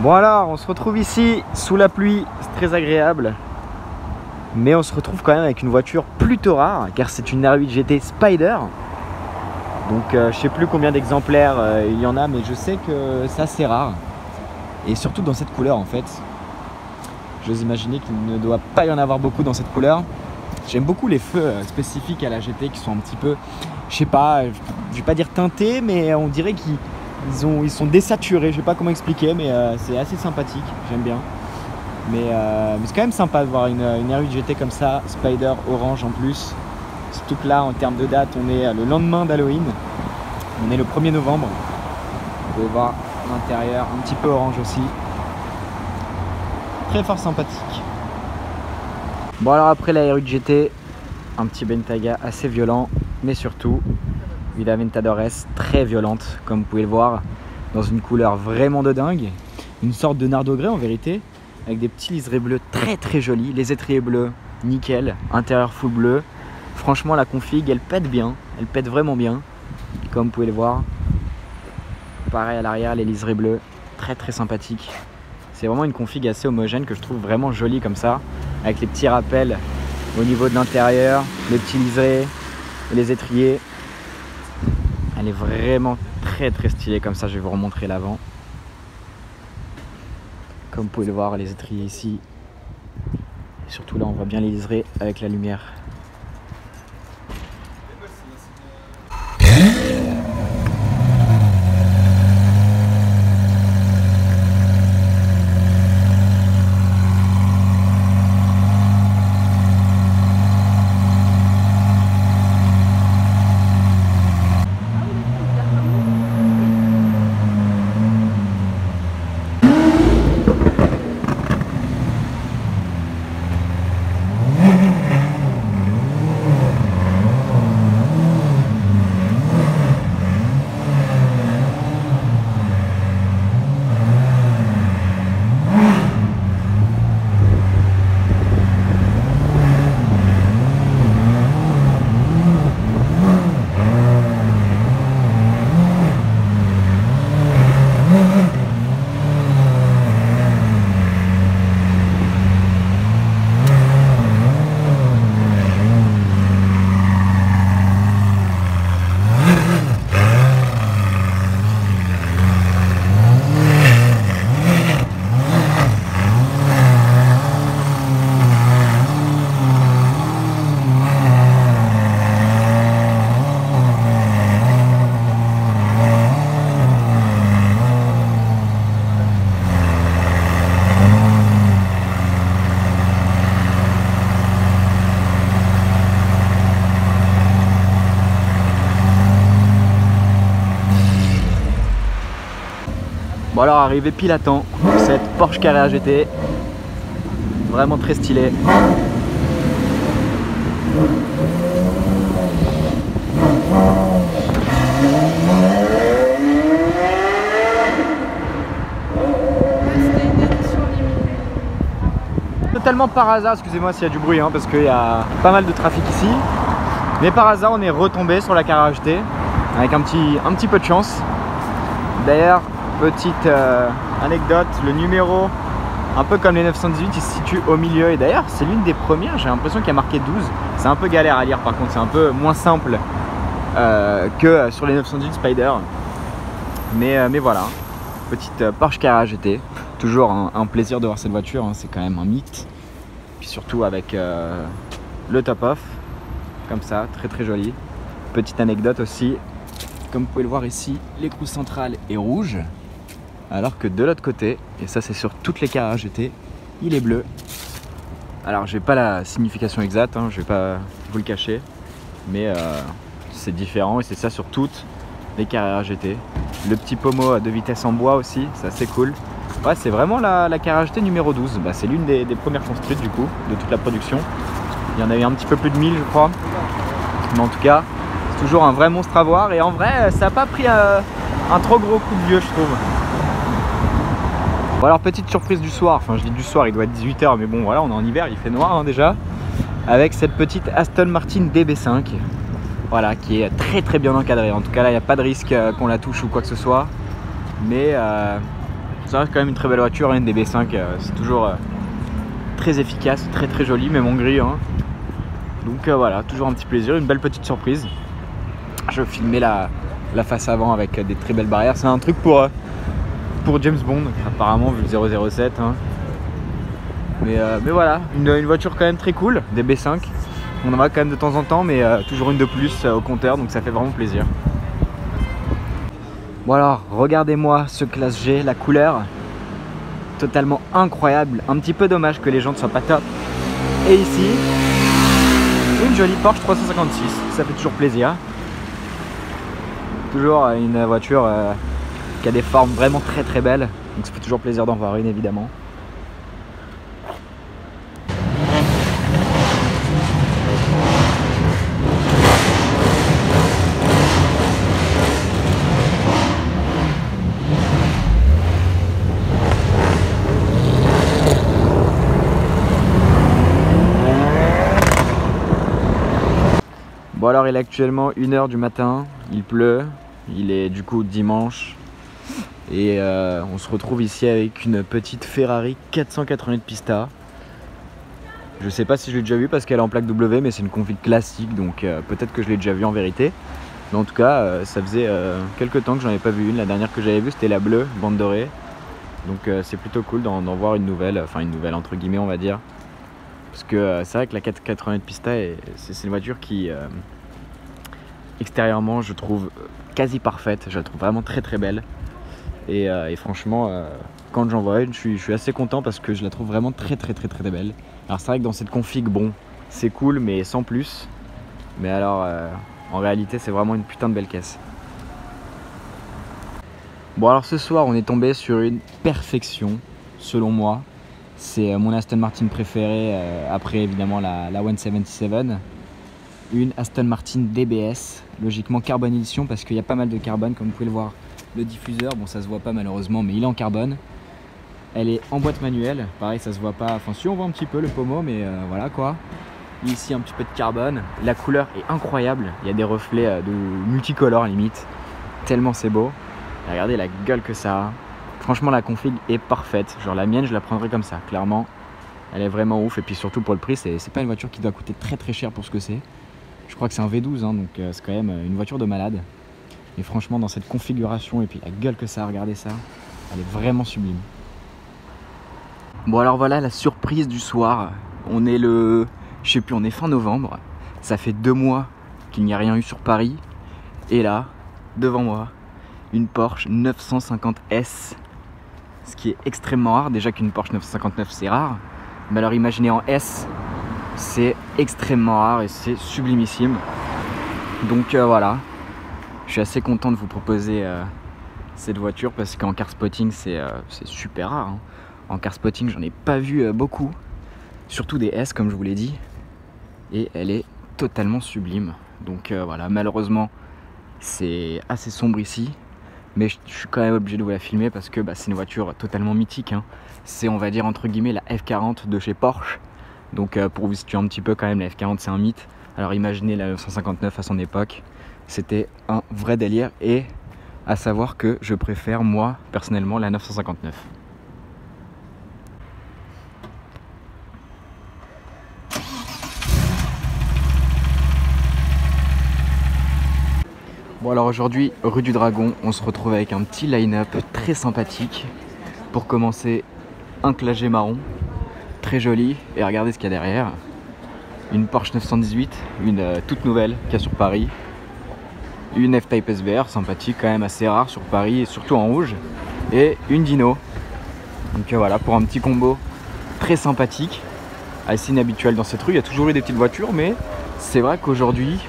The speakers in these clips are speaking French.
Bon alors, on se retrouve ici sous la pluie, c'est très agréable. Mais on se retrouve quand même avec une voiture plutôt rare, car c'est une R8 GT Spider. Donc je sais plus combien d'exemplaires il y en a, mais je sais que c'est assez rare. Et surtout dans cette couleur en fait. J'ose imaginer qu'il ne doit pas y en avoir beaucoup dans cette couleur. J'aime beaucoup les feux spécifiques à la GT qui sont un petit peu, je sais pas, je vais pas dire teintés, mais on dirait qu'ils sont désaturés. Je sais pas comment expliquer, mais c'est assez sympathique, j'aime bien. Mais c'est quand même sympa de voir une R8 GT comme ça, Spider orange en plus. Surtout que là, en termes de date, on est le lendemain d'Halloween. On est le 1er novembre. Vous pouvez voir l'intérieur un petit peu orange aussi. Très fort sympathique. Bon alors après la R8 GT, un petit Bentayga assez violent, mais surtout une Aventador S très violente, comme vous pouvez le voir, dans une couleur vraiment de dingue. Une sorte de Nardo Grey en vérité, avec des petits liserés bleus très très jolis, les étriers bleus, nickel, intérieur full bleu. Franchement la config elle pète bien, elle pète vraiment bien, comme vous pouvez le voir. Pareil à l'arrière, les liserés bleus, très très sympathique. C'est vraiment une config assez homogène que je trouve vraiment jolie comme ça, avec les petits rappels au niveau de l'intérieur, les petits liserés et les étriers. Elle est vraiment très très stylée comme ça, je vais vous remontrer l'avant. Comme vous pouvez le voir, les étriers ici. Et surtout là, on voit bien les liserés avec la lumière. Bon alors arrivé pile à temps, cette Porsche Carrera GT, vraiment très stylée. Totalement par hasard, excusez-moi s'il y a du bruit hein, parce qu'il y a pas mal de trafic ici. Mais par hasard on est retombé sur la Carrera GT avec un petit peu de chance. D'ailleurs, petite anecdote, le numéro, un peu comme les 918, il se situe au milieu. Et d'ailleurs, c'est l'une des premières, j'ai l'impression qu'il y a marqué 12. C'est un peu galère à lire par contre, c'est un peu moins simple que sur les 918 Spider. Mais voilà, petite Porsche Carrera GT. Toujours un plaisir de voir cette voiture, hein, c'est quand même un mythe. Puis surtout avec le top-off, comme ça, très très joli. Petite anecdote aussi, comme vous pouvez le voir ici, l'écrou central est rouge. Alors que de l'autre côté, et ça c'est sur toutes les Carrera GT, il est bleu. Alors j'ai pas la signification exacte, hein, je vais pas vous le cacher, mais c'est différent et c'est ça sur toutes les Carrera GT. Le petit pommeau à 2 vitesses en bois aussi, c'est assez cool. Ouais, c'est vraiment la Carrera GT numéro 12, bah, c'est l'une des premières construites du coup, de toute la production. Il y en a eu un petit peu plus de 1000 je crois, mais en tout cas, c'est toujours un vrai monstre à voir et en vrai, ça n'a pas pris un trop gros coup de vieux je trouve. Bon alors petite surprise du soir, enfin je dis du soir, il doit être 18 h mais bon voilà, on est en hiver, il fait noir hein, déjà. Avec cette petite Aston Martin DB5, voilà, qui est très très bien encadrée. En tout cas là, il n'y a pas de risque qu'on la touche ou quoi que ce soit. Mais ça reste quand même une très belle voiture, hein, une DB5, c'est toujours très efficace, très joli, même en gris. Hein. Donc voilà, toujours un petit plaisir, une belle petite surprise. Je filmais la face avant avec des très belles barrières. C'est un truc pour James Bond, apparemment, vu le 007. Hein. Mais voilà, une voiture quand même très cool, DB5. On en a quand même de temps en temps, mais toujours une de plus au compteur, donc ça fait vraiment plaisir. Bon alors, regardez-moi ce classe G, la couleur, totalement incroyable. Un petit peu dommage que les gens ne soient pas top. Et ici, une jolie Porsche 356, ça fait toujours plaisir. Toujours une voiture qui a des formes vraiment très belles, donc ça fait toujours plaisir d'en voir une évidemment. Bon alors il est actuellement 1 h du matin, il pleut, il est du coup dimanche et on se retrouve ici avec une petite Ferrari 488 Pista. Je sais pas si je l'ai déjà vue parce qu'elle est en plaque W, mais c'est une config classique, donc peut-être que je l'ai déjà vue en vérité. Mais en tout cas ça faisait quelques temps que j'en avais pas vu une. La dernière que j'avais vue c'était la bleue, bande dorée. Donc c'est plutôt cool d'en voir une nouvelle, enfin une nouvelle entre guillemets on va dire. Parce que c'est vrai que la 488 Pista, c'est une voiture qui, extérieurement, je trouve quasi parfaite. Je la trouve vraiment très belle. Et franchement, quand j'en vois une, je suis assez content parce que je la trouve vraiment très belle. Alors c'est vrai que dans cette config, bon, c'est cool, mais sans plus. Mais alors, en réalité, c'est vraiment une putain de belle caisse. Bon alors ce soir, on est tombé sur une perfection, selon moi. C'est mon Aston Martin préféré, après évidemment la 177. Une Aston Martin DBS, logiquement carbone édition parce qu'il y a pas mal de carbone, comme vous pouvez le voir. Le diffuseur, bon ça se voit pas malheureusement, mais il est en carbone. Elle est en boîte manuelle, pareil ça se voit pas, enfin si on voit un petit peu le pommeau, mais voilà quoi. Ici un petit peu de carbone, la couleur est incroyable, il y a des reflets de multicolores limite, tellement c'est beau. Et regardez la gueule que ça a. Franchement la config est parfaite, genre la mienne je la prendrais comme ça, clairement. Elle est vraiment ouf et puis surtout pour le prix, c'est pas une voiture qui doit coûter très cher pour ce que c'est. Je crois que c'est un V12 hein, donc c'est quand même une voiture de malade. Et franchement dans cette configuration et puis la gueule que ça a, regardez ça, elle est vraiment sublime. Bon alors voilà la surprise du soir, on est je sais plus, on est fin novembre. Ça fait 2 mois qu'il n'y a rien eu sur Paris. Et là, devant moi, une Porsche 950 S. Ce qui est extrêmement rare, déjà qu'une Porsche 959 c'est rare. Mais alors imaginez en S, c'est extrêmement rare et c'est sublimissime. Donc voilà, je suis assez content de vous proposer cette voiture parce qu'en car spotting c'est super rare. Hein. En car spotting j'en ai pas vu beaucoup, surtout des S comme je vous l'ai dit. Et elle est totalement sublime. Donc voilà, malheureusement c'est assez sombre ici. Mais je suis quand même obligé de vous la filmer parce que c'est une voiture totalement mythique. Hein. C'est on va dire entre guillemets la F40 de chez Porsche. Donc pour vous situer un petit peu quand même, la F40 c'est un mythe. Alors imaginez la 959 à son époque. C'était un vrai délire et à savoir que je préfère moi personnellement la 959. Bon alors aujourd'hui, rue du Dragon, on se retrouve avec un petit line-up très sympathique. Pour commencer, un Classe G marron, très joli, et regardez ce qu'il y a derrière. Une Porsche 918, une toute nouvelle qu'il y a sur Paris. Une F-Type SVR, sympathique, quand même assez rare sur Paris, et surtout en rouge. Et une Dino. Donc voilà, pour un petit combo très sympathique, assez inhabituel dans cette rue. Il y a toujours eu des petites voitures, mais c'est vrai qu'aujourd'hui,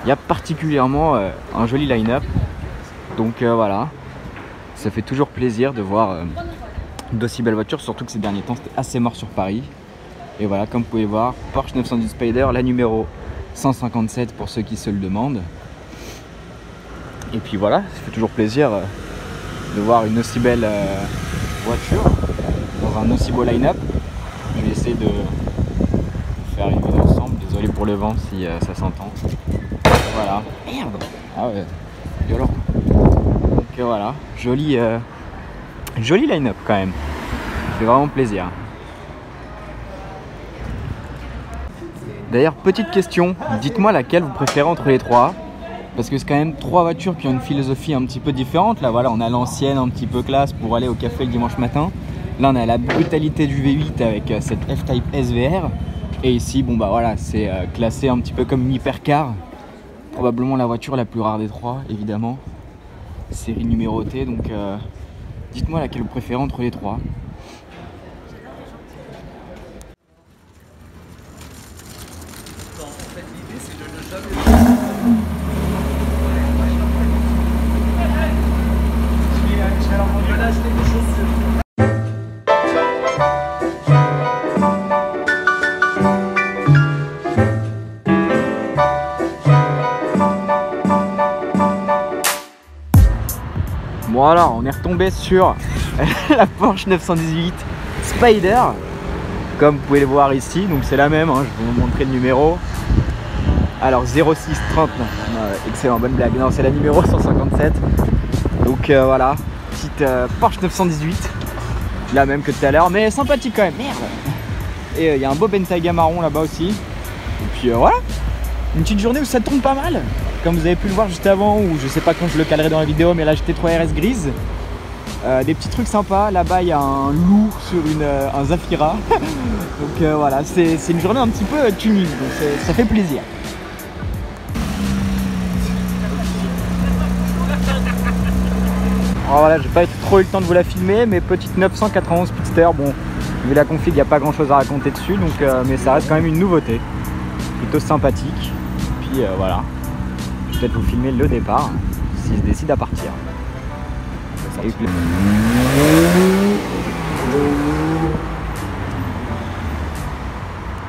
il y a particulièrement un joli line-up. Donc voilà, ça fait toujours plaisir de voir d'aussi belles voitures, surtout que ces derniers temps c'était assez mort sur Paris. Et voilà, comme vous pouvez voir, Porsche 910 Spider, la numéro 157 pour ceux qui se le demandent. Et puis voilà, ça fait toujours plaisir de voir une aussi belle voiture dans un aussi beau line-up. Je vais essayer de faire une vidéo ensemble, désolé pour le vent si ça s'entend. Voilà, merde. Ah ouais, violent. Donc voilà, Joli line-up quand même. Ça fait vraiment plaisir. D'ailleurs, petite question, dites-moi laquelle vous préférez entre les trois. Parce que c'est quand même trois voitures qui ont une philosophie un petit peu différente. Là, voilà, on a l'ancienne un petit peu classe pour aller au café le dimanche matin. Là, on a la brutalité du V8 avec cette F-Type SVR. Et ici, bon bah voilà, c'est classé un petit peu comme une hypercar. Probablement la voiture la plus rare des trois, évidemment. Série numérotée, donc dites-moi laquelle vous préférez entre les trois. En fait, l'idée, c'est de ne jamais... Je vais leur demander d'acheter des chaussures. Bon alors, on est retombé sur la Porsche 918 Spider. Comme vous pouvez le voir ici, donc c'est la même, hein, je vais vous montrer le numéro. Alors 0630, excellent, bonne blague, non c'est la numéro 157. Donc voilà, petite Porsche 918, la même que tout à l'heure, mais sympathique quand même, merde. Et il y a un beau Bentayga marron là-bas aussi. Et puis voilà, une petite journée où ça tourne pas mal. Comme vous avez pu le voir juste avant, ou je sais pas quand je le calerai dans la vidéo, mais là j'étais 3 RS grise. Des petits trucs sympas, là-bas il y a un loup sur un Zafira. Donc voilà, c'est une journée un petit peu tuning, donc ça fait plaisir. Alors voilà, j'ai pas trop eu le temps de vous la filmer, mais petite 991 Speedster, bon, vu la config, il n'y a pas grand chose à raconter dessus, donc, mais ça reste quand même une nouveauté, plutôt sympathique. Puis voilà, je vais peut-être vous filmer le départ, s'il se décide à partir. Ça lui plaît.